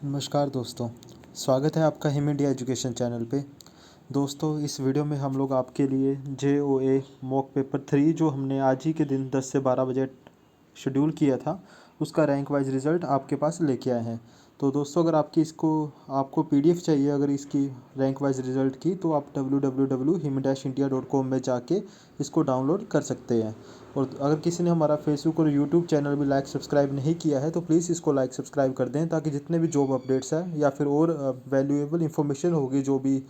नमस्कार दोस्तों, स्वागत है आपका हिम इंडिया एजुकेशन चैनल पे। दोस्तों, इस वीडियो में हम लोग आपके लिए JOA मॉक पेपर 3 जो हमने आज ही के दिन 10 से 12 बजे शेड्यूल किया था, उसका रैंक वाइज रिज़ल्ट आपके पास लेके आए हैं। तो दोस्तों, अगर आपको PDF चाहिए अगर इसकी रैंक वाइज रिज़ल्ट की, तो आप www.him-india.com में जाके इसको डाउनलोड कर सकते हैं। और अगर किसी ने हमारा फेसबुक और यूट्यूब चैनल भी लाइक सब्सक्राइब नहीं किया है, तो प्लीज़ इसको लाइक सब्सक्राइब कर दें, ताकि जितने भी जॉब अपडेट्स हैं या फिर और वैल्यूएबल इंफॉर्मेशन होगी जो भी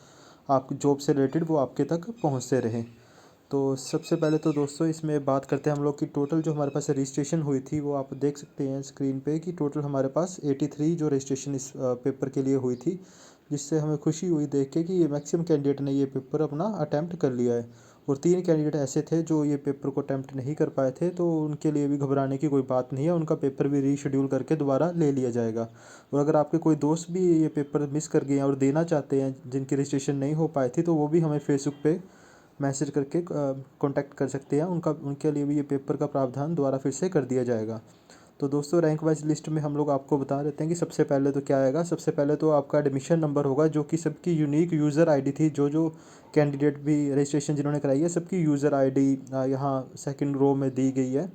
आप जॉब से रिलेटेड, वो आपके तक पहुंचते रहें। तो सबसे पहले तो दोस्तों, इसमें बात करते हैं हम लोग की टोटल जो हमारे पास रजिस्ट्रेशन हुई थी, वो आप देख सकते हैं स्क्रीन पे कि टोटल हमारे पास 83 जो रजिस्ट्रेशन इस पेपर के लिए हुई थी, जिससे हमें खुशी हुई देख के कि ये मैक्सिमम कैंडिडेट ने ये पेपर अपना अटैम्प्ट कर लिया है। और 3 कैंडिडेट ऐसे थे जो ये पेपर को अटैम्प्ट नहीं कर पाए थे, तो उनके लिए भी घबराने की कोई बात नहीं है, उनका पेपर भी रीशेड्यूल करके दोबारा ले लिया जाएगा। और अगर आपके कोई दोस्त भी ये पेपर मिस कर गए हैं और देना चाहते हैं, जिनकी रजिस्ट्रेशन नहीं हो पाई थी, तो वो भी हमें फेसबुक पे मैसेज करके कांटेक्ट कर सकते हैं। उनके लिए भी ये पेपर का प्रावधान दोबारा फिर से कर दिया जाएगा। तो दोस्तों, रैंक वाइज लिस्ट में हम लोग आपको बता देते हैं कि सबसे पहले तो क्या आएगा। सबसे पहले तो आपका एडमिशन नंबर होगा, जो कि सबकी यूनिक यूज़र आईडी थी। जो जो कैंडिडेट भी रजिस्ट्रेशन जिन्होंने कराई है, सबकी यूज़र आईडी यहाँ सेकंड रो में दी गई है।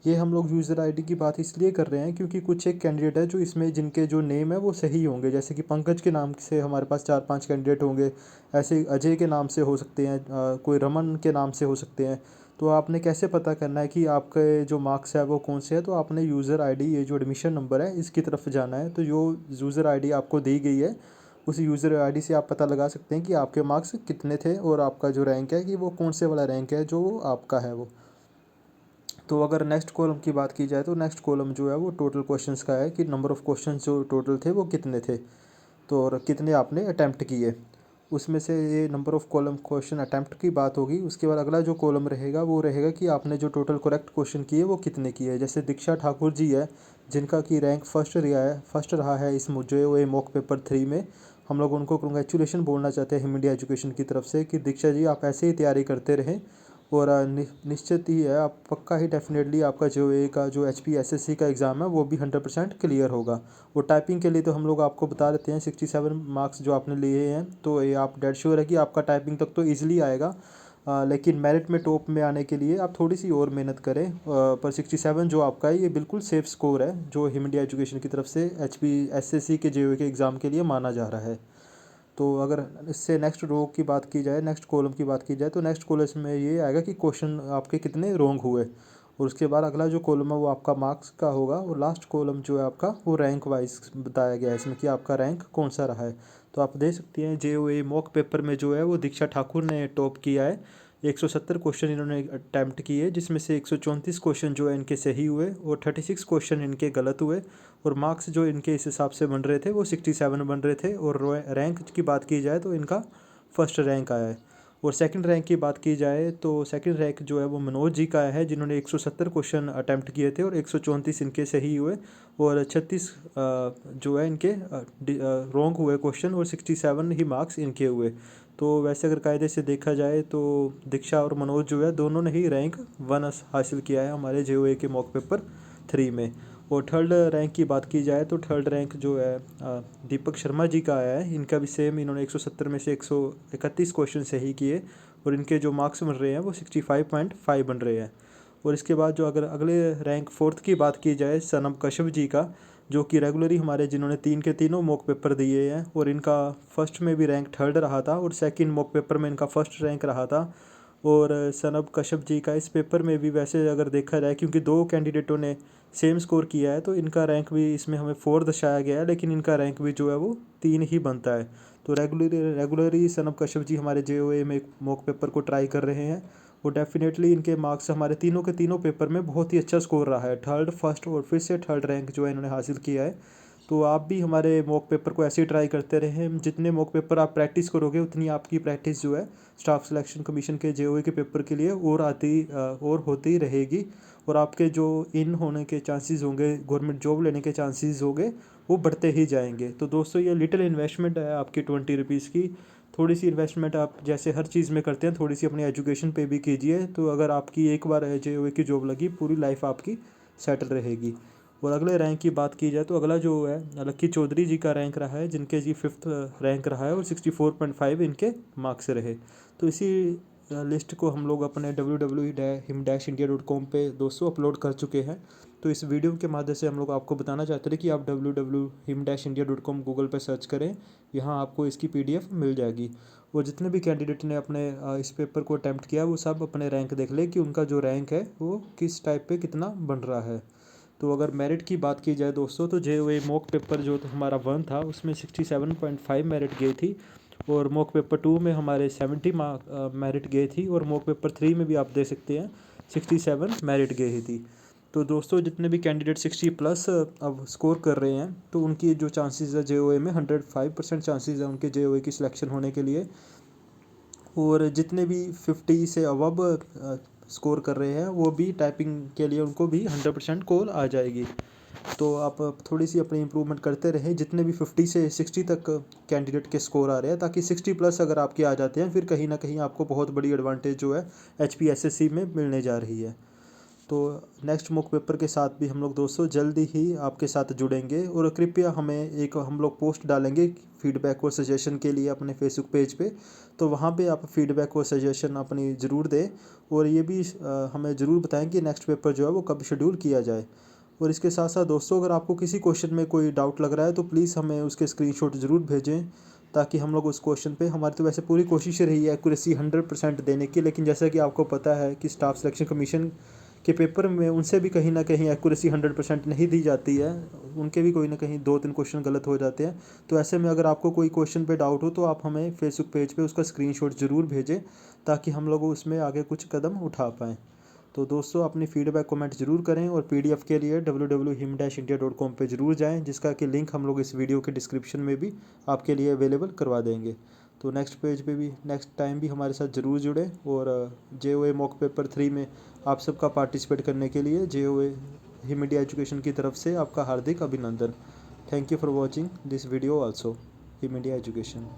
ये हम लोग यूज़र आईडी की बात इसलिए कर रहे हैं क्योंकि कुछ एक कैंडिडेट है जो इसमें जिनके जो नेम है वो सही होंगे। जैसे कि पंकज के नाम से हमारे पास 4-5 कैंडिडेट होंगे, ऐसे अजय के नाम से हो सकते हैं, कोई रमन के नाम से हो सकते हैं। तो आपने कैसे पता करना है कि आपके जो मार्क्स है वो कौन से हैं, तो आपने यूज़र आईडी, ये जो एडमिशन नंबर है, इसकी तरफ जाना है। तो जो यूज़र आईडी आपको दी गई है, उस यूज़र आईडी से आप पता लगा सकते हैं कि आपके मार्क्स कितने थे और आपका जो रैंक है कि वो कौन से वाला रैंक है जो आपका है वो। तो अगर नेक्स्ट कॉलम की बात की जाए, तो नेक्स्ट कॉलम जो है वो टोटल क्वेश्चंस का है कि नंबर ऑफ़ क्वेश्चंस जो टोटल थे वो कितने थे, तो और कितने आपने अटैम्प्ट किए। उसमें से ये number of column question attempt की बात होगी। उसके बाद अगला जो कॉलम रहेगा वो रहेगा कि आपने जो टोटल करेक्ट क्वेश्चन किए वो कितने किए। जैसे दीक्षा ठाकुर जी है, जिनका कि रैंक फर्स्ट रहा है इस मुझे वो मॉक पेपर 3 में। हम लोग उनको कंग्रेचुलेशन बोलना चाहते हैं हिम इंडिया एजुकेशन की तरफ से कि दीक्षा जी, आप ऐसे ही तैयारी करते रहें और निश्चित ही है, आप पक्का ही डेफिनेटली आपका जो ए का जो HPSSC का एग्ज़ाम है वो भी 100% क्लियर होगा। और टाइपिंग के लिए तो हम लोग आपको बता देते हैं 67 मार्क्स जो आपने लिए हैं, तो ये आप डेड श्योर है कि आपका टाइपिंग तक तो ईजिली आएगा। लेकिन मेरिट में टॉप में आने के लिए आप थोड़ी सी और मेहनत करें। पर 67 जो आपका है, ये बिल्कुल सेफ स्कोर है जो हिम इंडिया एजुकेशन की तरफ से HPSSC के JOA के एग्ज़ाम के लिए माना जा रहा है। तो अगर इससे नेक्स्ट रो की बात की जाए, नेक्स्ट कॉलम की बात की जाए, तो नेक्स्ट कॉलम में ये आएगा कि क्वेश्चन आपके कितने रॉन्ग हुए। और उसके बाद अगला जो कॉलम है वो आपका मार्क्स का होगा। और लास्ट कॉलम जो है आपका, वो रैंक वाइज बताया गया है इसमें कि आपका रैंक कौन सा रहा है। तो आप देख सकते हैं JOA मॉक पेपर में जो है वो दीक्षा ठाकुर ने टॉप किया है। 170 क्वेश्चन इन्होंने अटैम्प्ट किए, जिसमें से 134 क्वेश्चन जो है इनके सही हुए और 36 क्वेश्चन इनके गलत हुए। और मार्क्स जो इनके इस हिसाब से बन रहे थे वो 67 बन रहे थे। और रैंक की बात की जाए तो इनका फर्स्ट रैंक आया है। और सेकंड रैंक की बात की जाए तो सेकंड रैंक जो है वो मनोज जी का है, जिन्होंने 170 क्वेश्चन अटैम्प्ट किए थे और 134 इनके सही हुए और 36 जो है इनके रॉन्ग हुए क्वेश्चन और 67 ही मार्क्स इनके हुए। तो वैसे अगर कायदे से देखा जाए तो दीक्षा और मनोज जो है दोनों ने ही रैंक 1 हासिल किया है हमारे JOA के मॉक पेपर 3 में। और थर्ड रैंक की बात की जाए तो थर्ड रैंक जो है दीपक शर्मा जी का आया है। इनका भी सेम, इन्होंने 170 में से 131 क्वेश्चन सही किए और इनके जो मार्क्स बन रहे हैं वो 65.5 बन रहे हैं। और इसके बाद जो अगर अगले रैंक फोर्थ की बात की जाए, सनम कश्यप जी का, जो कि रेगुलरली हमारे जिन्होंने 3 के तीनों मॉक पेपर दिए हैं, और इनका फर्स्ट में भी रैंक थर्ड रहा था और सेकंड मॉक पेपर में इनका फर्स्ट रैंक रहा था। और सनब कश्यप जी का इस पेपर में भी वैसे अगर देखा जाए, क्योंकि दो कैंडिडेटों ने सेम स्कोर किया है, तो इनका रैंक भी इसमें हमें 4 दर्शाया गया है, लेकिन इनका रैंक भी जो है वो 3 ही बनता है। तो रेगुलरली सनब कश्यप जी हमारे JOA में मॉक पेपर को ट्राई कर रहे हैं और डेफिनेटली इनके मार्क्स हमारे तीनों के तीनों पेपर में बहुत ही अच्छा स्कोर रहा है, थर्ड, फर्स्ट और फिर से थर्ड रैंक जो है इन्होंने हासिल किया है। तो आप भी हमारे मॉक पेपर को ऐसे ही ट्राई करते रहें। जितने मॉक पेपर आप प्रैक्टिस करोगे, उतनी आपकी प्रैक्टिस जो है स्टाफ सिलेक्शन कमीशन के JOA के पेपर के लिए और होती रहेगी। और आपके जो इन होने के चांसेस होंगे, गवर्नमेंट जॉब लेने के चांसेस होंगे, वो बढ़ते ही जाएंगे। तो दोस्तों, ये लिटिल इन्वेस्टमेंट है आपकी 20 रुपीज़ की। थोड़ी सी इन्वेस्टमेंट आप जैसे हर चीज़ में करते हैं, थोड़ी सी अपनी एजुकेशन पे भी कीजिए। तो अगर आपकी एक बार JOA की जॉब लगी, पूरी लाइफ आपकी सेटल रहेगी। और अगले रैंक की बात की जाए तो अगला जो है लक्की चौधरी जी का रैंक रहा है, जिनके जी 5th रैंक रहा है और 64.5 इनके मार्क्स रहे। तो इसी लिस्ट को हम लोग अपने www.him-india.com पे दोस्तों अपलोड कर चुके हैं। तो इस वीडियो के माध्यम से हम लोग आपको बताना चाहते थे कि आप www.him-india.com गूगल पे सर्च करें, यहाँ आपको इसकी PDF मिल जाएगी। और जितने भी कैंडिडेट ने अपने इस पेपर को अटैम्प्ट किया वो सब अपने रैंक देख ले कि उनका जो रैंक है वो किस टाइप पे कितना बन रहा है। तो अगर मेरिट की बात की जाए दोस्तों तो JOA मॉक पेपर जो हमारा 1 था उसमें 67.5 मेरिट गई थी, और मॉक पेपर 2 में हमारे 70 मेरिट गई थी, और मॉक पेपर 3 में भी आप देख सकते हैं 67 मेरिट गई थी। तो दोस्तों जितने भी कैंडिडेट 60 प्लस अब स्कोर कर रहे हैं तो उनकी जो चांसेस है JOA में 105% चांसेस है उनके JOA की सिलेक्शन होने के लिए। और जितने भी 50 से अबव स्कोर कर रहे हैं वो भी टाइपिंग के लिए उनको भी 100% कॉल आ जाएगी। तो आप थोड़ी सी अपनी इम्प्रूवमेंट करते रहें, जितने भी 50 से 60 तक कैंडिडेट के स्कोर आ रहे हैं, ताकि 60 प्लस अगर आपके आ जाते हैं फिर कहीं ना कहीं आपको बहुत बड़ी एडवांटेज जो है HPSSC में मिलने जा रही है। तो नेक्स्ट मॉक पेपर के साथ भी हम लोग दोस्तों जल्दी ही आपके साथ जुड़ेंगे, और कृपया हमें एक हम लोग पोस्ट डालेंगे फीडबैक और सजेशन के लिए अपने फेसबुक पेज पे, तो वहाँ पे आप फीडबैक और सजेशन अपनी ज़रूर दें, और ये भी हमें ज़रूर बताएं कि नेक्स्ट पेपर जो है वो कब शेड्यूल किया जाए। और इसके साथ साथ दोस्तों अगर आपको किसी क्वेश्चन में कोई डाउट लग रहा है तो प्लीज़ हमें उसके स्क्रीनशॉट ज़रूर भेजें, ताकि हम लोग उस क्वेश्चन पे, हमारी तो वैसे पूरी कोशिश रही है एक्यूरेसी 100% देने की, लेकिन जैसा कि आपको पता है कि स्टाफ सिलेक्शन कमीशन के पेपर में उनसे भी कहीं ना कहीं एक्यूरेसी 100% नहीं दी जाती है, उनके भी कोई ना कहीं 2-3 क्वेश्चन गलत हो जाते हैं। तो ऐसे में अगर आपको कोई क्वेश्चन पे डाउट हो तो आप हमें फेसबुक पेज पे उसका स्क्रीनशॉट ज़रूर भेजें, ताकि हम लोग उसमें आगे कुछ कदम उठा पाएँ। तो दोस्तों अपनी फीडबैक कमेंट ज़रूर करें, और PDF के लिए www.him-india.com पे ज़रूर जाएं, जिसका कि लिंक हम लोग इस वीडियो के डिस्क्रिप्शन में भी आपके लिए अवेलेबल करवा देंगे। तो नेक्स्ट पेज पे भी नेक्स्ट टाइम भी हमारे साथ ज़रूर जुड़ें, और JOA मॉक पेपर 3 में आप सबका पार्टिसिपेट करने के लिए JOA हिम इंडिया एजुकेशन की तरफ से आपका हार्दिक अभिनंदन। Thank you for watching this video also him India education.